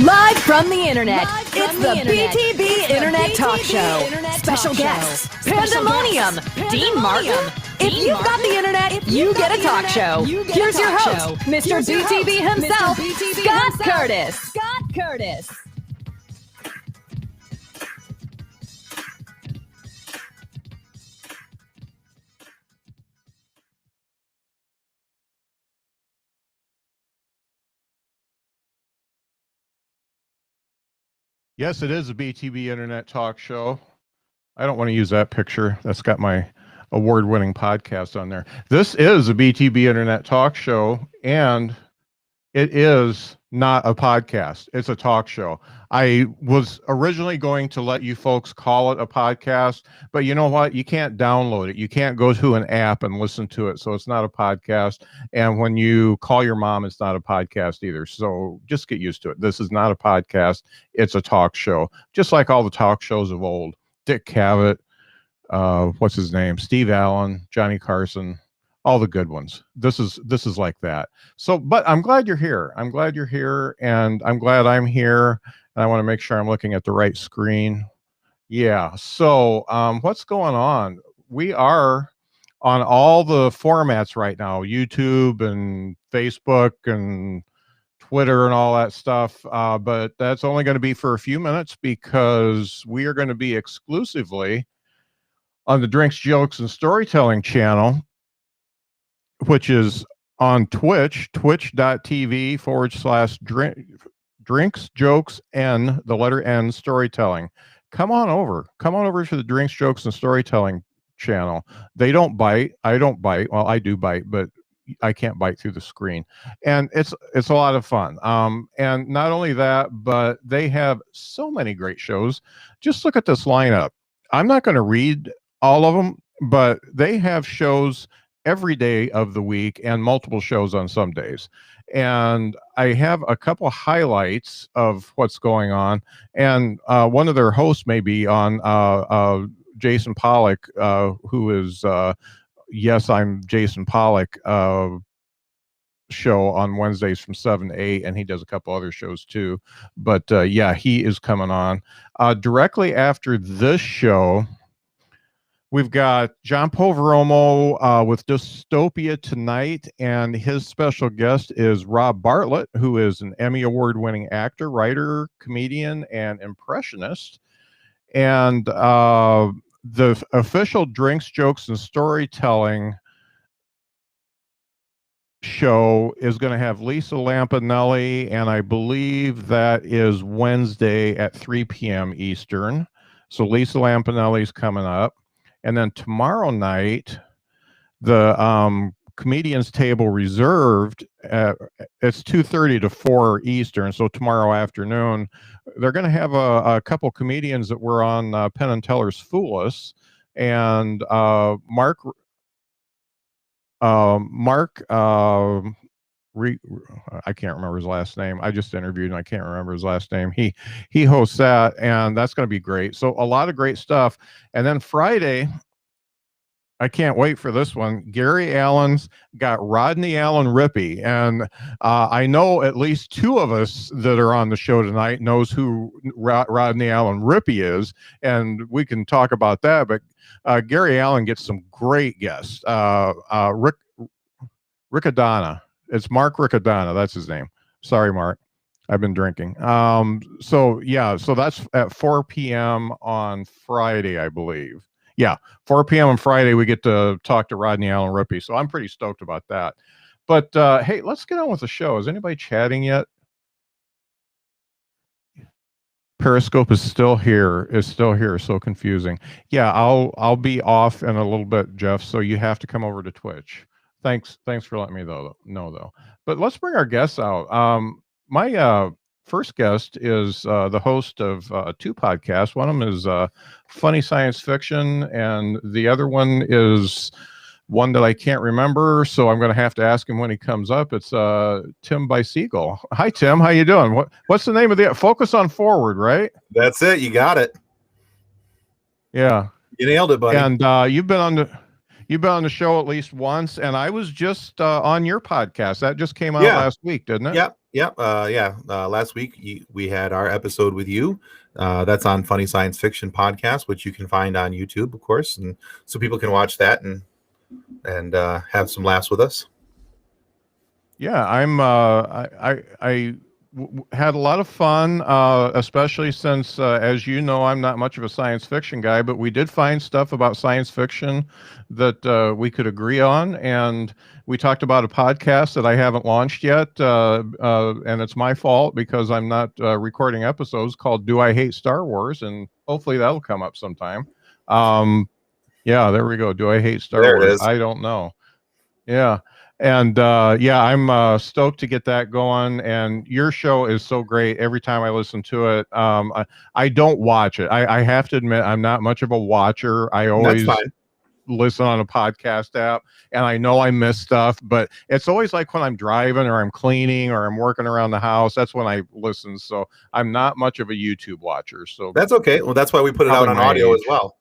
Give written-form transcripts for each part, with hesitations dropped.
Live from the internet, it's the BTB Internet Talk Show. Special guests, Pandemonium, Dean Martin. If you've got the internet, you get a talk show. Here's your host, Mr. BTB himself, Scott Curtis. Yes, it is a BTB Internet Talk Show. I don't want to use that picture. That's got my award-winning podcast on there. This is a BTB Internet Talk Show, and it is not a podcast. It's a talk show. I was originally going to let you folks call it a podcast, but you know what? You can't download it. You can't go to an app and listen to it, so it's not a podcast. And when you call your mom, it's not a podcast either. So just get used to it. This is not a podcast. It's a talk show, just like all the talk shows of old. Dick Cavett, what's his name? Steve Allen, Johnny Carson. All the good ones. This is like that. So, but I'm glad you're here. I'm glad you're here, and I'm glad I'm here. And I want to make sure I'm looking at the right screen. Yeah. So, what's going on? We are on all the formats right now: YouTube and Facebook and Twitter and all that stuff. But that's only going to be for a few minutes because we are going to be exclusively on the Drinks, Jokes, and Storytelling channel, which is on Twitch, twitch.tv/drinks, jokes, and the letter N storytelling. Come on over to the Drinks, Jokes, and Storytelling channel. They don't bite. I don't bite. Well, I do bite, but I can't bite through the screen. And it's a lot of fun. And not only that, but they have so many great shows. Just look at this lineup. I'm not going to read all of them, but they have shows every day of the week and multiple shows on some days. And I have a couple highlights of what's going on. And one of their hosts may be on Jason Pollock, who is Yes, I'm Jason Pollock show on Wednesdays from 7 to 8, and he does a couple other shows too. But yeah, he is coming on. Directly after this show, we've got John Poveromo with Dystopia Tonight, and his special guest is Rob Bartlett, who is an Emmy Award-winning actor, writer, comedian, and impressionist. And the official Drinks, Jokes, and Storytelling show is going to have Lisa Lampanelli, and I believe that is Wednesday at 3 p.m. Eastern. So Lisa Lampanelli is coming up. And then tomorrow night, the Comedians Table Reserved, it's 2:30 to 4 Eastern. So tomorrow afternoon, they're going to have a couple comedians that were on Penn and Teller's Fool Us. And Mark, I can't remember his last name. I just interviewed and I can't remember his last name. He hosts that, and that's going to be great. So a lot of great stuff. And then Friday, I can't wait for this one. Gary Allen's got Rodney Allen Rippey, and I know at least two of us that are on the show tonight knows who Rodney Allen Rippey is, and we can talk about that. But Gary Allen gets some great guests. Riccadonna. It's Mark Riccadonna. That's his name. Sorry, Mark. I've been drinking. So yeah, so that's at 4 p.m. on Friday, I believe. Yeah, 4 p.m. on Friday, we get to talk to Rodney Allen Rippey. So I'm pretty stoked about that. But hey, let's get on with the show. Is anybody chatting yet? Periscope is still here. So confusing. Yeah, I'll be off in a little bit, Jeff. So you have to come over to Twitch. Thanks for letting me know though. But let's bring our guests out. My first guest is the host of two podcasts. One of them is Funny Science Fiction, and the other one is one that I can't remember, so I'm going to have to ask him when he comes up. It's Tim Bicycle. Hi, Tim. How you doing? What's the name of the Focus on Forward, right? That's it. You got it. Yeah. You nailed it, buddy. And you've been on the show at least once, and I was just on your podcast. That just came out last week, didn't it? Yep. Yep. Last week we had our episode with you. That's on Funny Science Fiction Podcast, which you can find on YouTube, of course, and so people can watch that and have some laughs with us. Yeah, had a lot of fun, especially since, as you know, I'm not much of a science fiction guy, but we did find stuff about science fiction that we could agree on. And we talked about a podcast that I haven't launched yet, and it's my fault because I'm not recording episodes, called Do I Hate Star Wars? And hopefully that'll come up sometime. Yeah, there we go. Do I hate Star There it Wars? is. I don't know. Yeah. And I'm stoked to get that going. And your show is so great. Every time I listen to it, I don't watch it. I have to admit, I'm not much of a watcher. I That's always fine. listen on a podcast app, and I know I miss stuff, but it's always like when I'm driving or I'm cleaning or I'm working around the house. That's when I listen. So I'm not much of a YouTube watcher. So That's okay. Well, that's why we put it out probably on my audio as age. well.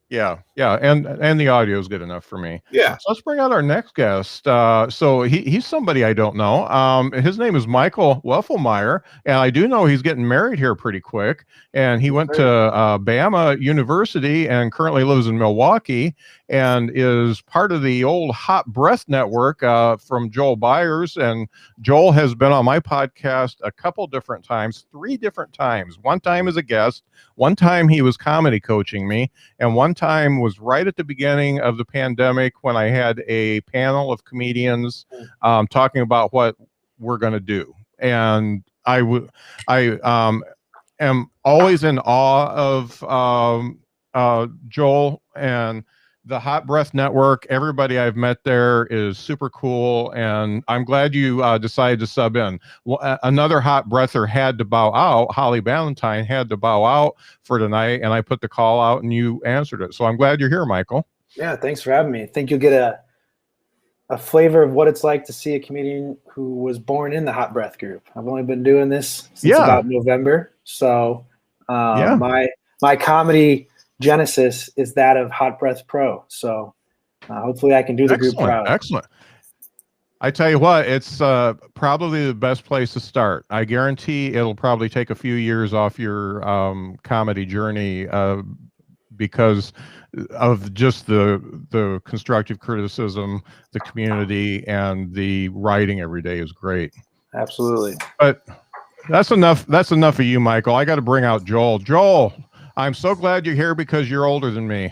Yeah, and the audio is good enough for me. Yeah. So let's bring out our next guest. So he's somebody I don't know. His name is Michael Weffelmeyer, and I do know he's getting married here pretty quick. And he went to Bama University and currently lives in Milwaukee and is part of the old Hot Breath Network from Joel Byers. And Joel has been on my podcast a couple different times, 3 different times. One time as a guest, one time he was comedy coaching me, and one time was right at the beginning of the pandemic when I had a panel of comedians talking about what we're going to do. And I am always in awe of Joel and the Hot Breath Network. Everybody I've met there is super cool, and I'm glad you decided to sub in. Well, another hot breather had to bow out. Holly Ballantyne had to bow out for tonight, and I put the call out, and you answered it. So I'm glad you're here, Michael. Yeah, thanks for having me. I think you'll get a flavor of what it's like to see a comedian who was born in the Hot Breath group. I've only been doing this since about November, so my comedy genesis is that of Hot Breath Pro. So hopefully I can do the group proud. Excellent. I tell you what, it's probably the best place to start. I guarantee it'll probably take a few years off your comedy journey because of just the constructive criticism, the community, and the writing every day is great. Absolutely. But that's enough. That's enough of you, Michael. I got to bring out Joel. Joel, I'm so glad you're here because you're older than me.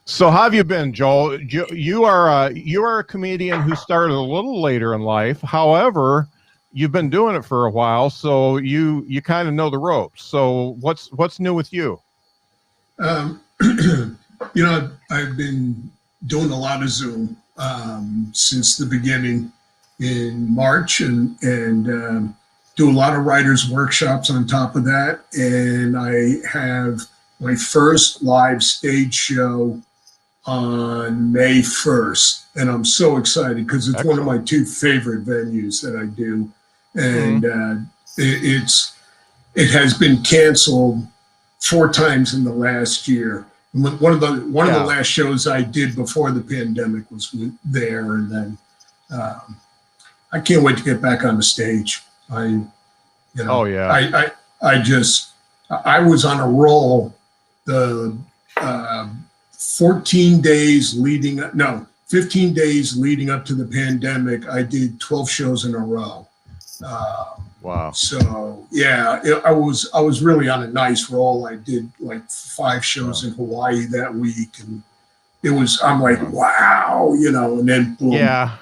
So how have you been, Joel? You are a comedian who started a little later in life. However, you've been doing it for a while, so you kind of know the ropes. So what's new with you? I've been doing a lot of Zoom since the beginning in March, and do a lot of writers' workshops on top of that. And I have my first live stage show on May 1st. And I'm so excited because it's one of my 2 favorite venues that I do. And it has been canceled 4 times in the last year. One of the last shows I did before the pandemic was there. And then I can't wait to get back on the stage. I was on a roll the 15 days leading up to the pandemic. I did 12 shows in a row. Wow. So yeah, I was really on a nice roll. I did like 5 shows in Hawaii that week, and I'm like, wow, and then boom. Yeah.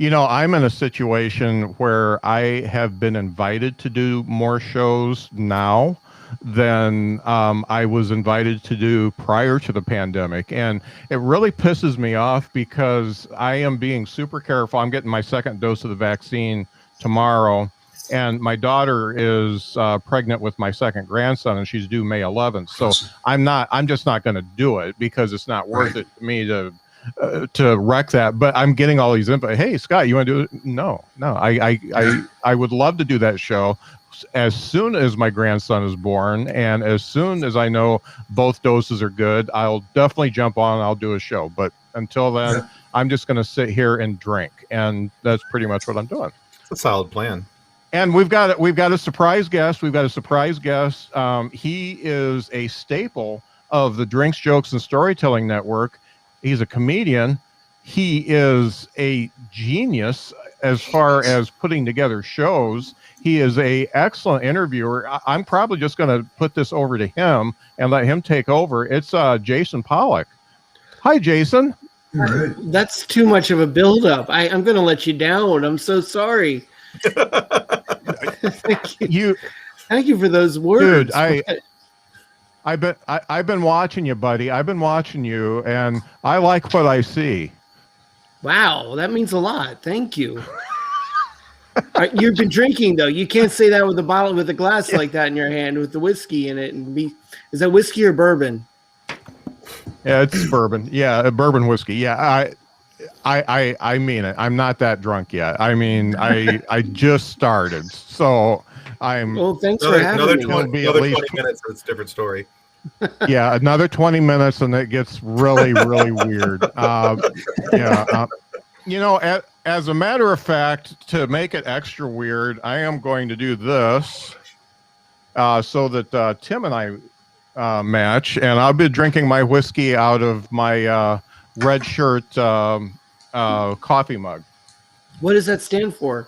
I'm in a situation where I have been invited to do more shows now than I was invited to do prior to the pandemic. And it really pisses me off because I am being super careful. I'm getting my 2nd dose of the vaccine tomorrow. And my daughter is pregnant with my 2nd grandson, and she's due May 11th. So I'm just not going to do it because it's not worth it to me to to wreck that. But I'm getting all these input. Hey, Scott, you want to do it? No. I would love to do that show as soon as my grandson is born, and as soon as I know both doses are good, I'll definitely jump on and I'll do a show. But until then, I'm just going to sit here and drink, and that's pretty much what I'm doing. It's a solid plan. And we've got a surprise guest. He is a staple of the Drinks, Jokes, and Storytelling Network. He's a comedian. He is a genius as far as putting together shows. He is an excellent interviewer. I'm probably just going to put this over to him and let him take over. It's Jason Pollock. Hi, Jason. That's too much of a buildup. I'm going to let you down. I'm so sorry. Thank you. Thank you for those words. Dude, I've been watching you, buddy. I've been watching you, and I like what I see. Wow, that means a lot. Thank you. You've been drinking, though. You can't say that with a glass like that in your hand with the whiskey in it. Is that whiskey or bourbon? Yeah, it's bourbon. Yeah, bourbon whiskey. Yeah, I mean it. I'm not that drunk yet. I mean, I just started, so I'm. Well, thanks for having me. Another 20 minutes, it's a different story. Yeah, another 20 minutes, and it gets really, really weird. As a matter of fact, to make it extra weird, I am going to do this so that Tim and I match, and I'll be drinking my whiskey out of my red shirt coffee mug. What does that stand for?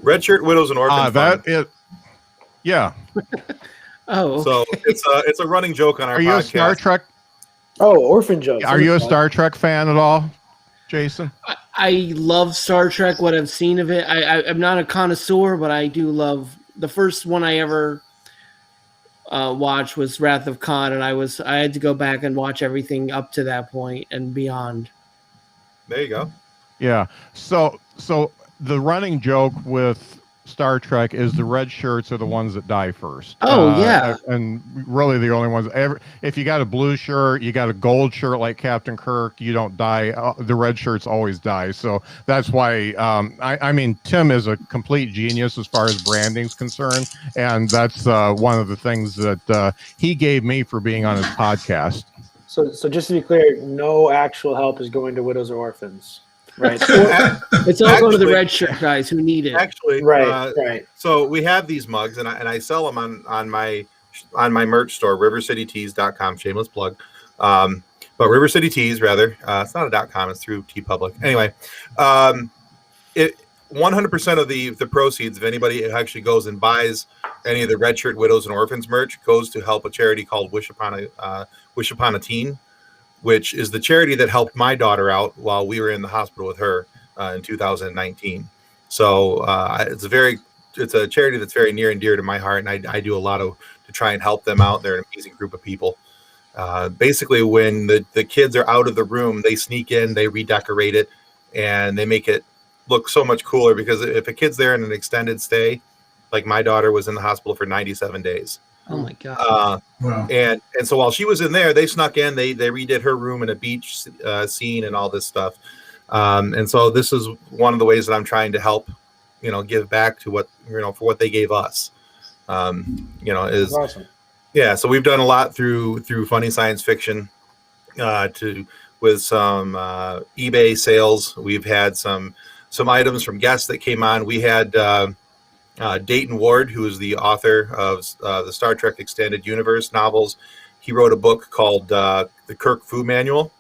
Red Shirt Widows and Orphans. Yeah. Oh, okay. So it's a running joke on our podcast. Are you a Star Trek? Oh, orphan jokes. Are you a Star Trek fan at all, Jason? I love Star Trek, what I've seen of it. I'm not a connoisseur, but I do love the first one I ever watched was Wrath of Khan, and I had to go back and watch everything up to that point and beyond. There you go. Yeah. So the running joke with Star Trek is the red shirts are the ones that die first. Oh, yeah. And really the only ones ever. If you got a blue shirt, you got a gold shirt like Captain Kirk, you don't die. The red shirts always die. So that's why, I mean, Tim is a complete genius as far as branding's concerned. And that's one of the things that he gave me for being on his podcast. So just to be clear, no actual help is going to widows or orphans. Right. It's all going to the red shirt guys who need it. Actually, right. So we have these mugs, and I sell them on my merch store, rivercitytees.com. Shameless plug. But River City Tees, rather. It's not a .com. It's through TeePublic. Anyway, 100% of the proceeds, if anybody actually goes and buys any of the Red Shirt Widows and Orphans merch, goes to help a charity called Wish Upon a Teen, which is the charity that helped my daughter out while we were in the hospital with her in 2019. So it's a charity that's very near and dear to my heart, and I do a lot to try and help them out. They're an amazing group of people. Basically, when the kids are out of the room, they sneak in, they redecorate it, and they make it look so much cooler, because if a kid's there in an extended stay, like my daughter was in the hospital for 97 days. Oh my God. Wow. And so while she was in there, they snuck in, they redid her room in a beach scene and all this stuff. And so this is one of the ways that I'm trying to help, give back to what, for what they gave us, is awesome. Yeah. So we've done a lot through funny science fiction, with some eBay sales. We've had some items from guests that came on. We had, Dayton Ward, who is the author of the Star Trek Extended Universe novels. He wrote a book called The Kirk Food Manual,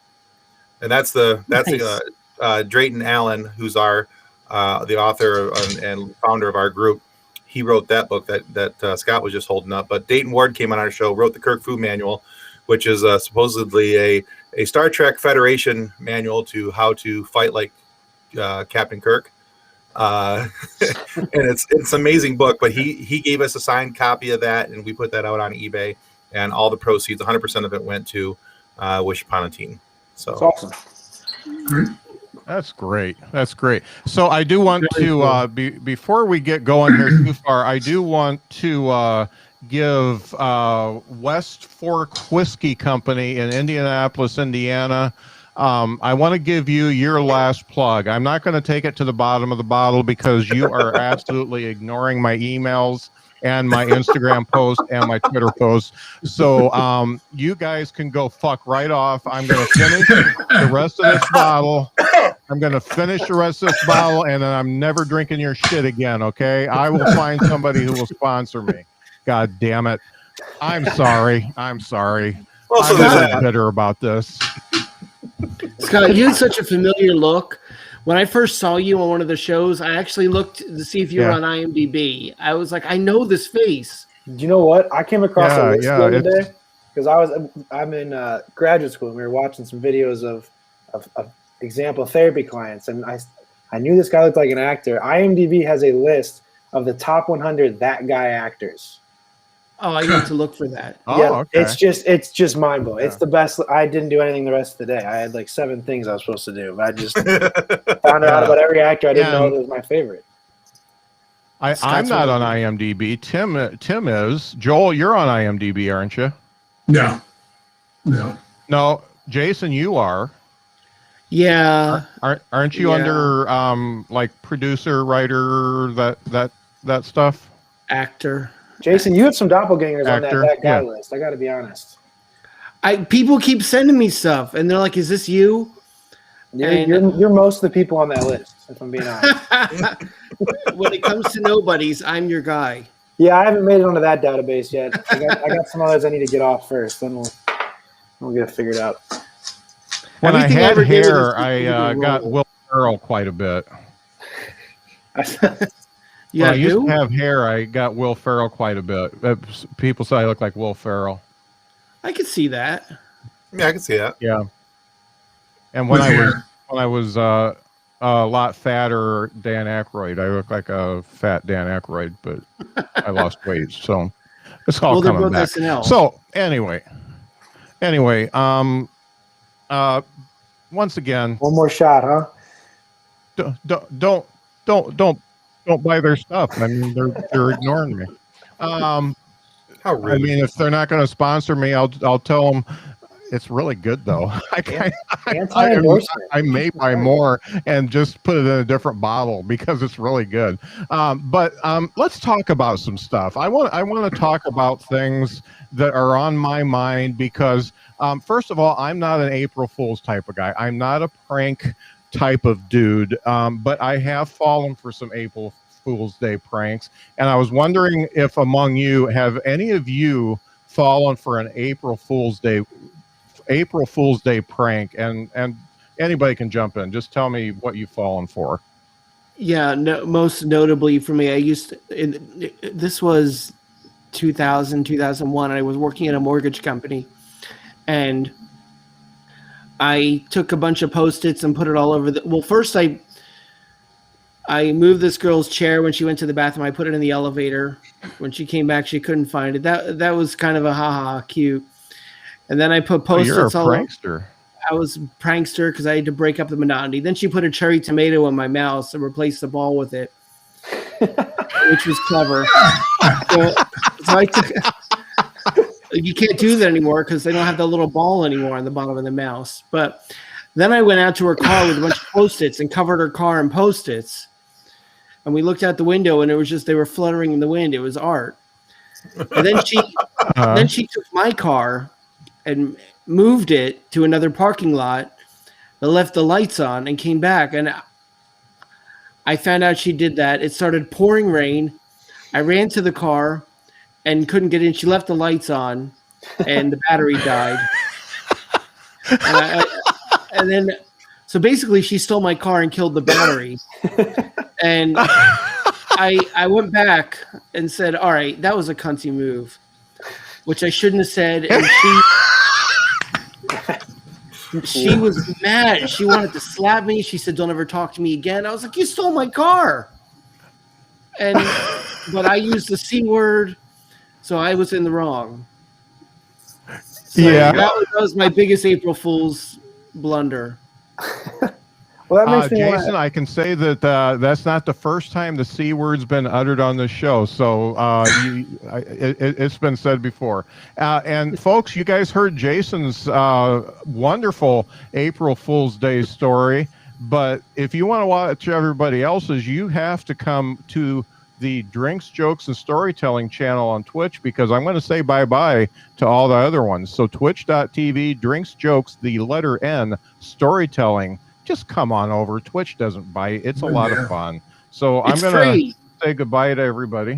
and that's Drayton Allen, who's the author and founder of our group. He wrote that book that Scott was just holding up. But Dayton Ward came on our show, wrote the Kirk Food Manual, which is supposedly a Star Trek Federation manual to how to fight like Captain Kirk. And it's an amazing book, but he gave us a signed copy of that, and we put that out on eBay, and all the proceeds, 100% of it, went to Wish Upon a Teen. So it's awesome. Great. That's great. So I do want to before we get going here too far, I do want to give West Fork Whiskey Company in Indianapolis, Indiana, I want to give you your last plug. I'm not going to take it to the bottom of the bottle because you are absolutely ignoring my emails and my Instagram post and my Twitter post. So you guys can go fuck right off. I'm going to finish the rest of this bottle. I'm going to finish the rest of this bottle, and then I'm never drinking your shit again, okay? I will find somebody who will sponsor me. God damn it. I'm sorry. I'm sorry. Well, so I'm there's really that. bitter about this. Scott, you had such a familiar look. When I first saw you on one of the shows, I actually looked to see if you were on IMDb. I was like, I know this face. Do you know what? I came across a list the other it's- day because I'm in graduate school and we were watching some videos of example therapy clients, and I knew this guy looked like an actor. IMDb has a list of the top 100 that guy actors. Oh, I need to look for that. Oh, Yeah, okay. it's just mind blowing. Yeah. It's the best. I didn't do anything the rest of the day. I had like 7 things I was supposed to do, but I just found out about every actor I didn't know it was my favorite. I'm not on IMDb. Tim is. Joel, you're on IMDb, aren't you? No. No, Jason, you are. Yeah. Aren't you under like producer, writer, that stuff? Actor. Jason, you have some doppelgangers Actor, on that guy yeah. list. I got to be honest. People keep sending me stuff, and they're like, "Is this you?" You're most of the people on that list, if I'm being honest. When it comes to nobodies, I'm your guy. Yeah, I haven't made it onto that database yet. I got some others I need to get off first. Then we'll get it figured out. When Everything I had ever did was hair, just I a got role. Will Ferrell quite a bit. You When I got used who? to have hair, I got Will Ferrell quite a bit. People say I look like Will Ferrell. I could see that. Yeah, I can see that. Yeah. And when I was a lot fatter Dan Aykroyd, I look like a fat Dan Aykroyd, but I lost weight, so it's all Well, they're coming both back. SNL. So anyway, once again, One more shot, huh? don't buy their stuff. I mean, they're ignoring me. How rude. I mean, if they're not going to sponsor me, I'll tell them it's really good though. Anti-endorsement. I may buy more and just put it in a different bottle because it's really good. But let's talk about some stuff. I want to talk about things that are on my mind because first of all, I'm not an April Fool's type of guy. I'm not a prank type of dude, but I have fallen for some April Fool's Day pranks, and I was wondering if among you have any of you fallen for an April Fool's Day prank, and anybody can jump in. Just tell me what you've fallen for. Yeah, no, most notably for me, this was 2001. I was working at a mortgage company, and I took a bunch of Post-its and put it all over first I moved this girl's chair when she went to the bathroom. I put it in the elevator. When she came back, she couldn't find it. That was kind of a haha cute. And then I put Post-its all over. You're a prankster. I was a prankster because I had to break up the monotony. Then she put a cherry tomato in my mouse and replaced the ball with it, which was clever. So I took. You can't do that anymore because they don't have that little ball anymore on the bottom of the mouse. But then I went out to her car with a bunch of Post-its and covered her car in Post-its. And we looked out the window, and it was just they were fluttering in the wind. It was art. And then she took my car and moved it to another parking lot, and left the lights on, and came back. And I found out she did that. It started pouring rain. I ran to the car and couldn't get in. She left the lights on, and the battery died. And then, so basically, she stole my car and killed the battery. And I went back and said, "All right, that was a cunty move," which I shouldn't have said. And she was mad. She wanted to slap me. She said, "Don't ever talk to me again." I was like, "You stole my car." But I used the C word, so I was in the wrong. So yeah, that was my biggest April Fool's blunder. Well, that makes me Jason, I can say that that's not the first time the C word's been uttered on the show. So it's been said before. And folks, you guys heard Jason's wonderful April Fool's Day story. But if you want to watch everybody else's, you have to come to the Drinks, Jokes, and Storytelling channel on Twitch, because I'm going to say bye-bye to all the other ones. So twitch.tv, Drinks, Jokes, the letter N, Storytelling. Just come on over. Twitch doesn't bite. It's a lot of fun. So I'm going to say goodbye to everybody.